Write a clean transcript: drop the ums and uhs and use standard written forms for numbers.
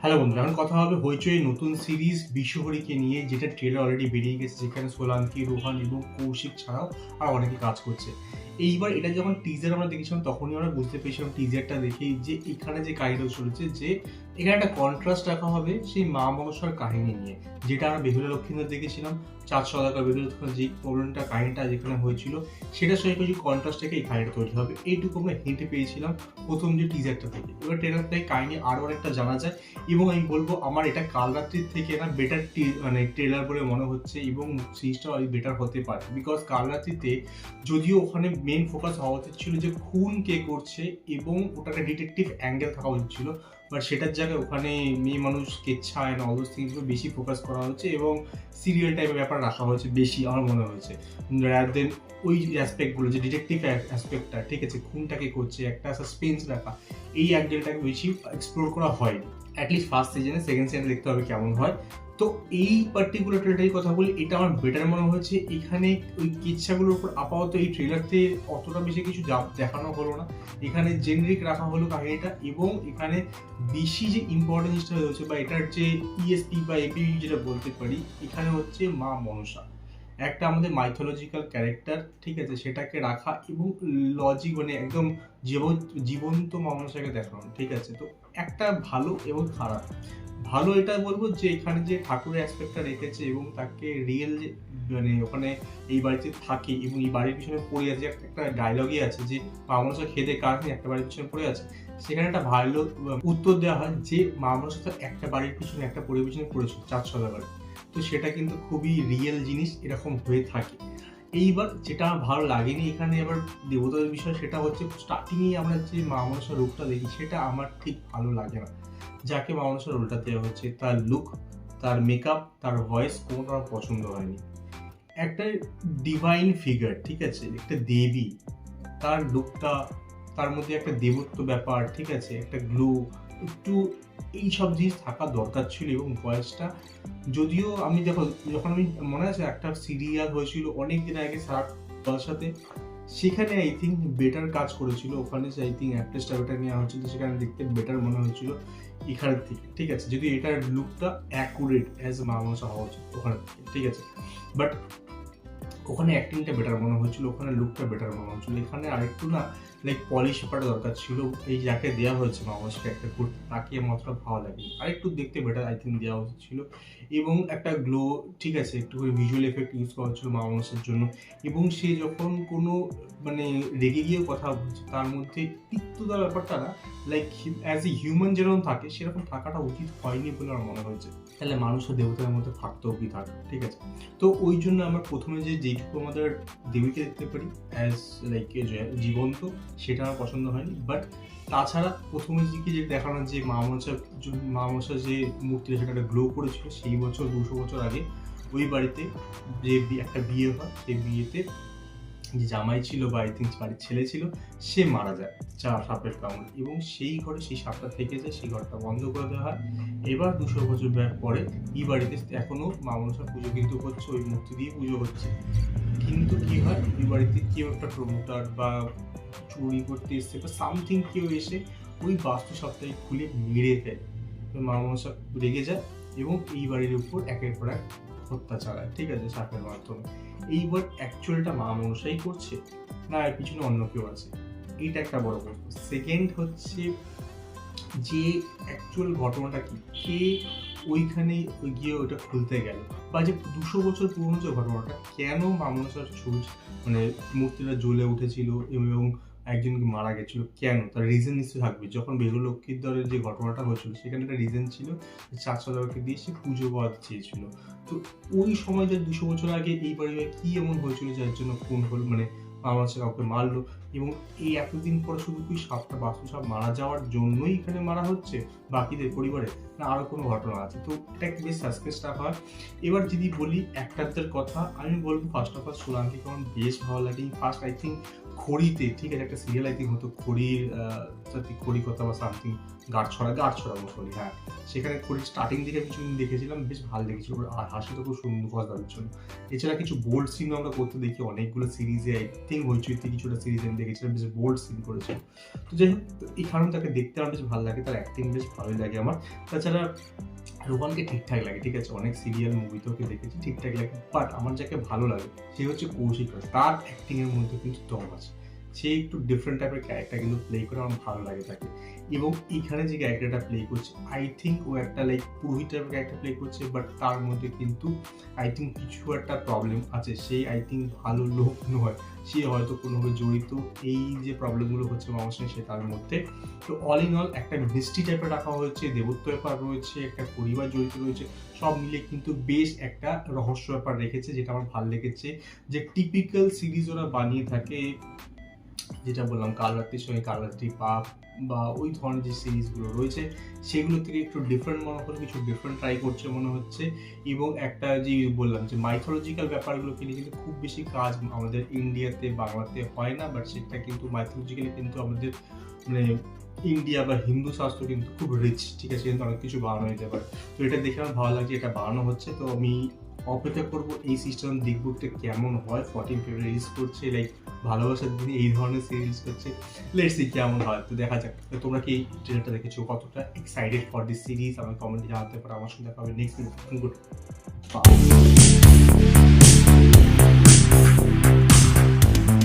Hello বন্ধুরা, এখন কথা হবে হইচই নতুন সিরিজ বিশ্বহরীকে নিয়ে, যেটা ট্রেলার অলরেডি বেরিয়ে গেছে, যেখানে সোলাঙ্কি, রোহান এবং কৌশিক ছাড়াও আর অনেকে কাজ করছে। এইবার এটা যখন টিজার আমরা দেখেছিলাম তখনই আমরা বুঝতে পেরেছিলাম টিজারটা দেখেই যে এখানে যে কাহিনীটা চলেছে, যে এখানে একটা কন্ট্রাস্ট রাখা হবে সেই মা মনসার কাহিনী নিয়ে, যেটা আমরা বেহুলা লক্ষ্মীদের দেখেছিলাম। চাঁদ সওদাগর বেহুলা লক্ষ্মীর যে প্রবলেমটা কাহিনীটা যেখানে হয়েছিল, সেটার সঙ্গে কিছু কন্ট্রাস্ট থেকে এই কাহিনীটা তৈরি হবে, এইটুকু আমরা হিন্ট পেয়েছিলাম প্রথম যে টিজারটা থেকে। এবার ট্রেলার থেকে কাহিনী আরও অনেকটা জানা যায় এবং আমি বলবো আমার এটা কাল রাত্রির থেকে না বেটার ট্রেলার বলে মনে হচ্ছে এবং সিরিজটা বেটার হতে পারে। বিকজ কাল রাত্রিতে যদিও ওখানে মেন ফোকাস হওয়া উচিত ছিল যে খুন কে করছে এবং ওটা একটা ডিটেকটিভ অ্যাঙ্গেল থাকা উচিত ছিল, বাট সেটার জায়গায় ওখানে মেয়ে মানুষ কেচ্ছা অ্যান্ড অল দোজ থিংসগুলো বেশি ফোকাস করা হচ্ছে এবং সিরিয়াল টাইপের ব্যাপার রাখা হয়েছে বেশি, আমার মনে হয়েছে, রাদার দেন ওই অ্যাসপেক্টগুলো যে ডিটেকটিভ অ্যাসপেক্টটা, ঠিক আছে, খুনটাকে করছে, একটা সাসপেন্স রাখা, এই অ্যাঙ্গেলটাকে বেশি এক্সপ্লোর করা হয়নি। অ্যাটলিস্ট ফার্স্ট সিজনে, সেকেন্ড সিজনে দেখতে হবে কেমন হয়। তো এই পার্টিকুলার ট্রেলারের কথা বলি, এটা আমার বেটার মনে হয়েছে। এখানে ওই কিচ্ছাগুলোর উপর আপাতত এই ট্রেলারতে অতটা বেশি কিছু দেখানো হলো না, এখানে জেনারিক রাখা হলো কাহিনীটা এবং এখানে বেশি যে ইম্পর্টেন্ট জিনিসটা রয়েছে বা এটার যে ইএসপি বা এপি যেটা বলতে পারি, এখানে হচ্ছে মা মনসা, একটা আমাদের মাইথোলজিক্যাল ক্যারেক্টার, ঠিক আছে, সেটাকে রাখা এবং লজিক মানে একদম জীবন্ত মা মনসাকে দেখানো, ঠিক আছে। তো একটা ভালো এবং খারাপ। ভালো এটা বলবো যে এখানে যে ঠাকুরের অ্যাসপেক্টটা রেখেছে এবং তাকে রিয়েল যে মানে ওখানে এই বাড়িতে থাকে এবং এই বাড়ির পিছনে পড়ে আছে, একটা ডায়লগই আছে যে মা মনসা খেদে কার নেই, একটা বাড়ির পিছনে পড়ে আছে। সেখানে একটা ভালো উত্তর দেওয়া হয় যে মা মনসা তো একটা বাড়ির পিছনে একটা পরিবার পিছনে পড়েছিল, 4 বাড়ি। তো সেটা কিন্তু খুবই রিয়েল জিনিস, এরকম হয়ে থাকে। এইবার যেটা আমার ভালো লাগেনি এখানে আবার দেবতাদের বিষয়, সেটা হচ্ছে স্টার্টিংয়েই আমরা যে মা মনসার রূপটা দেখি, সেটা আমার ঠিক ভালো লাগে না। যাকে মা মনসার রোলটা দেওয়া হচ্ছে, তার লুক, তার মেকআপ, তার ভয়েস কোনোটা আমার পছন্দ হয়নি। একটা ডিভাইন ফিগার, ঠিক আছে, একটা দেবী, তার লুকটা, তার মধ্যে একটা দেবত্ব ব্যাপার, ঠিক আছে, একটা গ্লো, একটু এইসব জিনিস থাকা দরকার ছিল। এবং ভয়েসটা যদিও আমি দেখো, যখন আমি মনে আছে একটা সিরিয়াল হয়েছিল অনেক দিন আগে সারার সাথে, সেখানে আই থিঙ্ক বেটার কাজ করেছিল, ওখানে যে আই থিঙ্ক অ্যাক্ট্রেসটা বেটার নেওয়া হয়েছিল, সেখানে দেখতে বেটার মনে হয়েছিল এখানের থেকে, ঠিক আছে, যদি এটার লুকটা অ্যাকুরেট অ্যাজ মা মনসা হওয়া উচিত ওখানে থেকে, ঠিক আছে। বাট ওখানে অ্যাক্টিংটা বেটার মনে হয়েছিল, ওখানে লুকটা বেটার মনে হয়েছিল। এখানে আরেকটু না লাইক পলিশ ব্যাপারটা দরকার ছিল। এই যাকে দেওয়া হয়েছে মামাস ক্যারেক্টার করতে, তাকে আমার অতটা ভালো লাগেনি, আরেকটু দেখতে বেটার আই থিঙ্ক দেওয়া উচিত ছিল। এবং একটা গ্লো, ঠিক আছে, একটু করে ভিজুয়াল এফেক্ট ইউজ করা হচ্ছিল মামাসের জন্য। এবং সে যখন কোনো মানে রেগে গিয়েও কথা বলছে, তার মধ্যে তিক্ততার ব্যাপারটা না, লাইক অ্যাজ এ হিউম্যান যেরকম থাকে সেরকম থাকাটা উচিত হয়নি বলে আমার মনে হয়েছে। তাহলে মানুষ ও দেবতার মধ্যে থাকতেও কি থাকে, ঠিক আছে। তো ওই জন্য আমার প্রথমে যেটুকু আমাদের দেবীকে দেখতে পারি অ্যাজ লাইক জীবন্ত, সেটা আমার পছন্দ হয়নি। বাট তাছাড়া প্রথমে দিকে যে দেখানো যে মা মনসার যে মূর্তিটা, সেটা গ্লো করেছিল সেই বছর 200 বছর আগে ওই বাড়িতে যে একটা বিয়ে হয়, সেই বিয়েতে যে জামাই ছিল বা আই থিঙ্ক বাড়ির ছেলে ছিল, সে মারা যায় সাপের কামড়ে, এবং সেই ঘরে সেই সাপটা থেকে যায়, সেই ঘরটা বন্ধ করে দেওয়া হয়। এবার 200 বছর পরে এই বাড়িতে এখনো মা মনসার পুজো কিন্তু হচ্ছে, ওই মূর্তি দিয়ে পুজো হচ্ছে। কিন্তু কি হয়, ওই বাড়িতে কেউ একটা প্রমোটার বা চুরি করতে এসছে বা সামথিং, কেউ এসে ওই বাস্তু সাপটাকে খুলে মেরে ফেলে। মা মনসা রেগে যায় এবং এই বাড়ির উপর একের পর এক হত্যা চালায়, ঠিক আছে, সাপের মাধ্যমে। এইবার অ্যাকচুয়ালটা মা মনসাই করছে না এর পিছনে অন্য কেউ আছে, এইটা একটা বড় প্রশ্ন। সেকেন্ড হচ্ছে যে অ্যাকচুয়াল ঘটনাটা কি, কে ওইখানে গিয়ে ওইটা খুলতে গেল, বা যে 200 বছর পুরনো যে ঘটনাটা, কেন মা মনসার মানে মূর্তিটা জ্বলে উঠেছিল এবং একজন মারা গেছিল, কেন, তার রিজন নিশ্চয়ই থাকবে। যখন বেহুলা লক্ষ্মীদ্বারের যে ঘটনাটা হয়েছিল, সেখানে একটা রিজন ছিল, 400 দিয়ে সে পুজো করাতে চেয়েছিল। তো ওই সময় যে 200 বছর আগে এই পরিবারে কি এমন হয়েছিল যার জন্য খুন হলো, মানে মা মনসা কাউকে মারলো, এবং এই এতদিন পরে শুধু কি সাপটা বাস্তু সাপ মারা যাওয়ার জন্যই এখানে মারা হচ্ছে বাকিদের পরিবারে, না আরো কোনো ঘটনা আছে? তো এটা একটু বেশ সাসপেন্স রাখা হয়। এবার যদি বলি অ্যাক্টারদের কথা, আমি বলবো ফার্স্ট অফ অল সোলাঙ্কি, কারণ বেশ ভালো লাগে। ফার্স্ট আই থিঙ্ক খড়িতে, ঠিক আছে, একটা সিরিয়াল আই থিঙ্ক হতো খড়ির খড়ি কথা বা সামথিং, গাঁটছড়া বলি, হ্যাঁ, সেখানে খড়ির স্টার্টিং দিকে আমি কিছুদিন দেখেছিলাম, বেশ ভালো লেগেছিল, আর হাসি তো খুব সুন্দর কথা ছিল। এছাড়া কিছু বোল্ড সিন আমরা করতে দেখি অনেকগুলো সিরিজে, আই থিঙ্ক হইচইতে কিছুটা সিরিজ আমি দেখেছিলাম, বেশ বোল্ড সিন করেছিল। তো যাই হোক, এই কারণে তাকে দেখতে আমার বেশ ভালো লাগে, তার অ্যাক্টিং বেশ ভালোই লাগে আমার। তাছাড়া রোহানকে ঠিকঠাক লাগে, ঠিক আছে, অনেক সিরিয়াল মুভিতে ওকে দেখেছি, ঠিকঠাক লাগে, বাট আমার যাকে ভালো লাগে সে হচ্ছে কৌশিক রাজ। তার অ্যাক্টিং এর মধ্যে কিন্তু দম আছে, সে একটু ডিফারেন্ট টাইপের ক্যারেক্টার কিন্তু প্লে করে, আমার ভালো লাগে তাকে। এবং এইখানে যে ক্যারেক্টারটা প্লে করছে, আই থিঙ্ক ও একটা লাইক পুরোহিত টাইপের ক্যারেক্টার প্লে করছে, বাট তার মধ্যে কিন্তু আই থিঙ্ক কিছু একটা প্রবলেম আছে, সেই আই থিঙ্ক ভালো লোক নয়, সে হয়তো কোনোভাবে জড়িত, এই যে প্রবলেমগুলো হচ্ছে মানুষের সঙ্গে সে তার মধ্যে। তো অল ইন অল একটা মিস্ট্রি টাইপের রাখা হয়েছে, দেবত্ব ব্যাপার রয়েছে, একটা পরিবার জড়িত রয়েছে, সব মিলে কিন্তু বেশ একটা রহস্য ব্যাপার রেখেছে, যেটা আমার ভালো লেগেছে। যে টিপিক্যাল সিরিজ ওরা বানিয়ে থাকে, যেটা বললাম কাল রাত্রির সঙ্গে কাল রাত্রি পাপ বা ওই ধরনের যে সিরিজগুলো রয়েছে, সেগুলো থেকে একটু ডিফারেন্ট মনে হচ্ছে, কিছু ডিফারেন্ট ট্রাই করছে মনে হচ্ছে। এবং একটা যে বললাম যে মাইথোলজিক্যাল ব্যাপারগুলোকে নিয়ে কিন্তু খুব বেশি কাজ আমাদের ইন্ডিয়াতে বাংলাতে হয় না, বাট সেটা কিন্তু মাইথোলজিক্যালি কিন্তু আমাদের মানে ইন্ডিয়া বা হিন্দু শাস্ত্র কিন্তু খুব রিচ, ঠিক আছে, কিন্তু অনেক কিছু বানানো যেতে পারে। তো এটা দেখে আমার ভালো লাগছে, এটা বানানো হচ্ছে। তো আমি অপেক্ষা করবো এই সিস্টেম দেখবো কেমন হয়। 14 ফেব্রুয়ারি রিলিজ করছে, লাইক ভালোবাসার দিনে এই ধরনের সিরিজ করছে, লেটস সি কেমন হয়, তো দেখা যাক। তো তোমরা কি এই ট্রেলারটা দেখেছো, কতটা এক্সাইটেড ফর দিস সিরিজ, আমার কমেন্টে জানাতে পারো। আমার সঙ্গে দেখা হবে নেক্সট ভিডিও। Good bye.